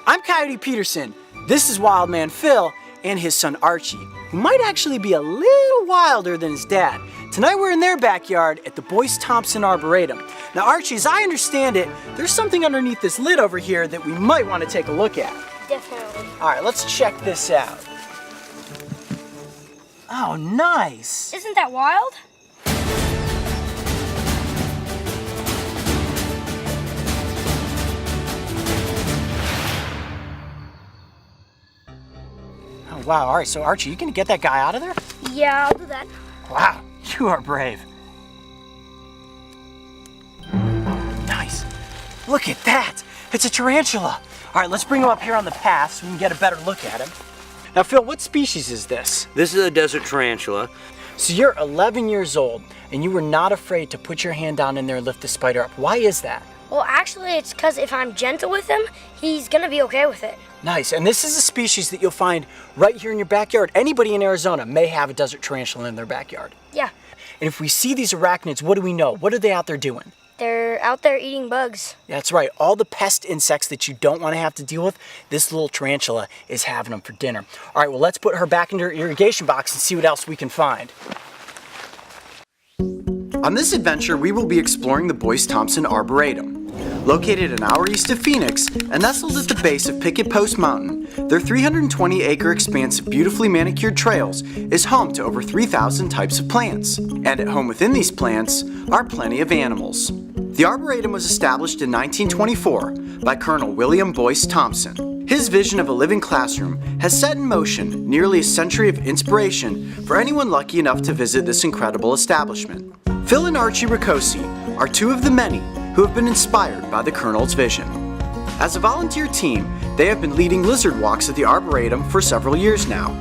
I'm Coyote Peterson. This is Wildman Phil and his son Archie, who might actually be a little wilder than his dad. Tonight we're in their backyard at the Boyce Thompson Arboretum. Now Archie, as I understand it, there's something underneath this lid over here that we might want to take a look at. Definitely. All right, let's check this out. Oh, nice. Isn't that wild? Oh, wow. All right, so Archie, you gonna get that guy out of there? Yeah, I'll do that. Wow, you are brave. Nice. Look at that. It's a tarantula. All right, let's bring him up here on the path so we can get a better look at him. Now, Phil, what species is this? This is a desert tarantula. So you're 11 years old, and you were not afraid to put your hand down in there and lift the spider up. Why is that? Well, actually, it's because if I'm gentle with him, he's going to be okay with it. Nice, and this is a species that you'll find right here in your backyard. Anybody in Arizona may have a desert tarantula in their backyard. Yeah. And if we see these arachnids, what do we know? What are they out there doing? They're out there eating bugs. That's right. All the pest insects that you don't want to have to deal with, this little tarantula is having them for dinner. All right, well, let's put her back into her irrigation box and see what else we can find. On this adventure, we will be exploring the Boyce Thompson Arboretum. Located an hour east of Phoenix and nestled at the base of Picket Post Mountain, their 320-acre expanse of beautifully manicured trails is home to over 3,000 types of plants. And at home within these plants are plenty of animals. The Arboretum was established in 1924 by Colonel William Boyce Thompson. His vision of a living classroom has set in motion nearly a century of inspiration for anyone lucky enough to visit this incredible establishment. Phil and Archie Ricosi are two of the many who have been inspired by the Colonel's vision. As a volunteer team, they have been leading lizard walks at the Arboretum for several years now.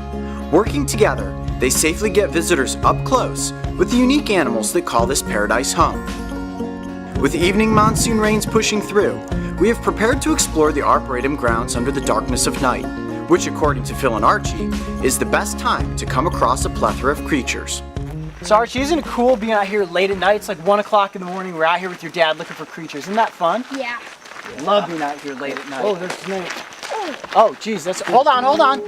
Working together, they safely get visitors up close with the unique animals that call this paradise home. With evening monsoon rains pushing through, we have prepared to explore the Arboretum grounds under the darkness of night, which according to Phil and Archie, is the best time to come across a plethora of creatures. So Archie, isn't it cool being out here late at night? It's like 1 o'clock in the morning, we're out here with your dad looking for creatures. Isn't that fun? Yeah. I love being out here late at night. Oh, there's a snake. Oh, geez, that's, hold on.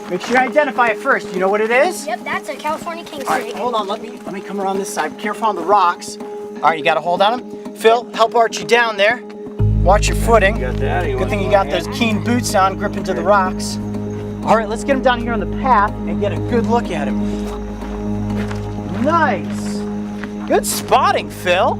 Make sure you identify it first. You know what it is? Yep, that's a California king All right, snake. hold on, let me come around this side. Be careful on the rocks. All right, you got a hold on him? Phil, help Archie down there. Watch your footing. You got that? Good thing you got those keen boots on, gripping to the rocks. All right, let's get him down here on the path and get a good look at him. Nice. Good spotting, Phil.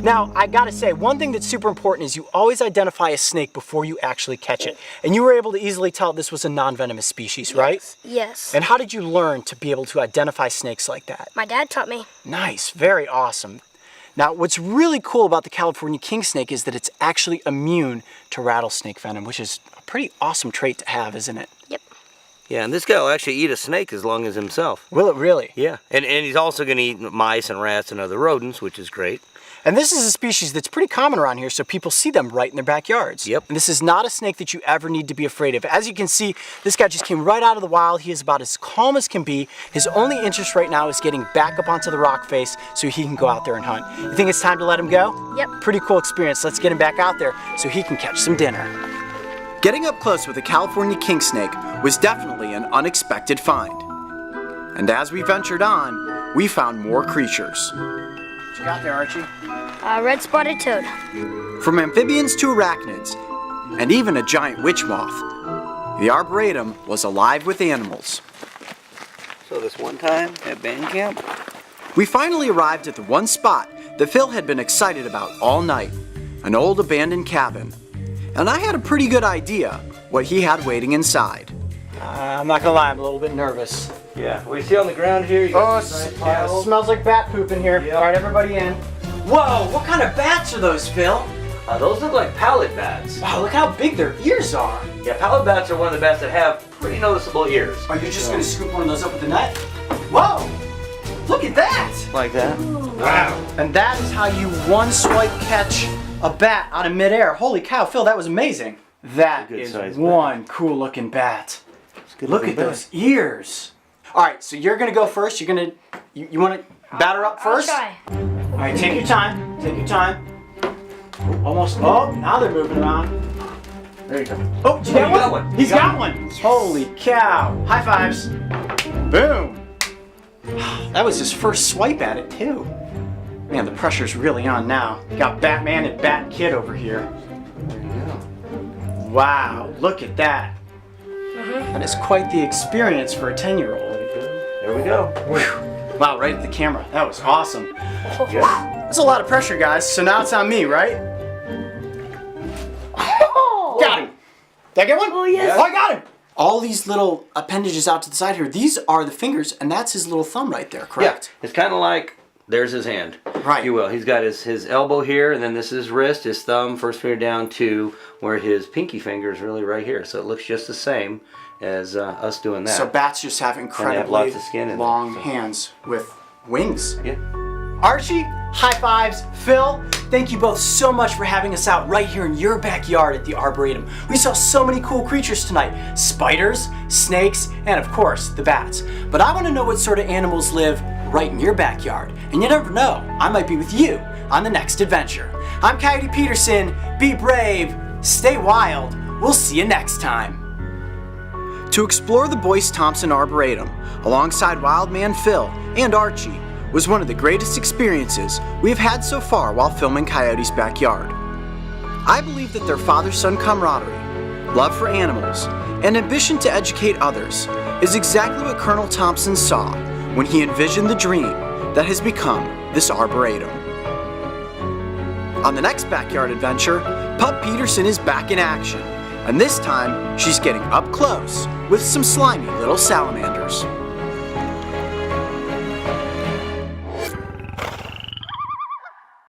Now, I gotta say, one thing that's super important is you always identify a snake before you actually catch it. And you were able to easily tell this was a non-venomous species, right? Yes. And how did you learn to be able to identify snakes like that? My dad taught me. Nice, very awesome. Now, what's really cool about the California king snake is that it's actually immune to rattlesnake venom, which is a pretty awesome trait to have, isn't it? Yep. Yeah, and this guy will actually eat a snake as long as himself. Will it really? Yeah, and he's also going to eat mice and rats and other rodents, which is great. And this is a species that's pretty common around here, so people see them right in their backyards. Yep. And this is not a snake that you ever need to be afraid of. As you can see, this guy just came right out of the wild. He is about as calm as can be. His only interest right now is getting back up onto the rock face so he can go out there and hunt. You think it's time to let him go? Yep. Pretty cool experience. Let's get him back out there so he can catch some dinner. Getting up close with a California king snake was definitely an unexpected find. And as we ventured on, we found more creatures. What you got there, Archie? Red spotted toad. From amphibians to arachnids, and even a giant witch moth, the Arboretum was alive with animals. So this one time at band camp? We finally arrived at the one spot that Phil had been excited about all night, an old abandoned cabin. And I had a pretty good idea what he had waiting inside. I'm not gonna lie, I'm a little bit nervous. Yeah, what you see on the ground here? You got this nice It smells like bat poop in here. Yep. All right, everybody in. Whoa, what kind of bats are those, Phil? Those look like pallid bats. Wow, look how big their ears are. Yeah, pallid bats are one of the bats that have pretty noticeable ears. Are you just gonna scoop one of those up with a net? Whoa, look at that. Like that? Wow. And that is how you one swipe catch a bat out of midair. Holy cow, Phil, that was amazing. That is one cool looking bat. Look at those ears. All right, so you're gonna go first. You wanna batter up first? I'll try. All right, take your time. Take your time. Almost. Oh, now they're moving around. There you go. Oh, did you get you one? got one. He's You got got one. Holy cow. High fives. Boom. That was his first swipe at it, too. Man, the pressure's really on now. Got Batman and Bat Kid over here. There you go. Wow, look at that. That is quite the experience for a 10-year-old. There we go. Wow, right at the camera. That was awesome. Good. That's a lot of pressure, guys. So now it's on me, right? Got him. Did I get one? Oh, yes. Oh, I got him. All these little appendages out to the side here, these are the fingers, and that's his little thumb right there, correct? Yeah, it's kind of like, there's his hand. Right. If you will. He's got his elbow here, and then this is his wrist, his thumb, first finger down to where his pinky finger is really right here. So it looks just the same as us doing that. So bats just have incredibly lots of skin in them, long so. hands with wings. Yeah. Archie, high fives. Phil, thank you both so much for having us out right here in your backyard at the Arboretum. We saw so many cool creatures tonight. Spiders, snakes, and of course, the bats. But I want to know what sort of animals live right in your backyard. And you never know, I might be with you on the next adventure. I'm Coyote Peterson. Be brave, stay wild. We'll see you next time. To explore the Boyce Thompson Arboretum, alongside Wildman Phil and Archie, was one of the greatest experiences we've had so far while filming Coyote's backyard. I believe that their father-son camaraderie, love for animals, and ambition to educate others is exactly what Colonel Thompson saw when he envisioned the dream that has become this Arboretum. On the next backyard adventure, Pup Peterson is back in action, and this time she's getting up close with some slimy little salamanders.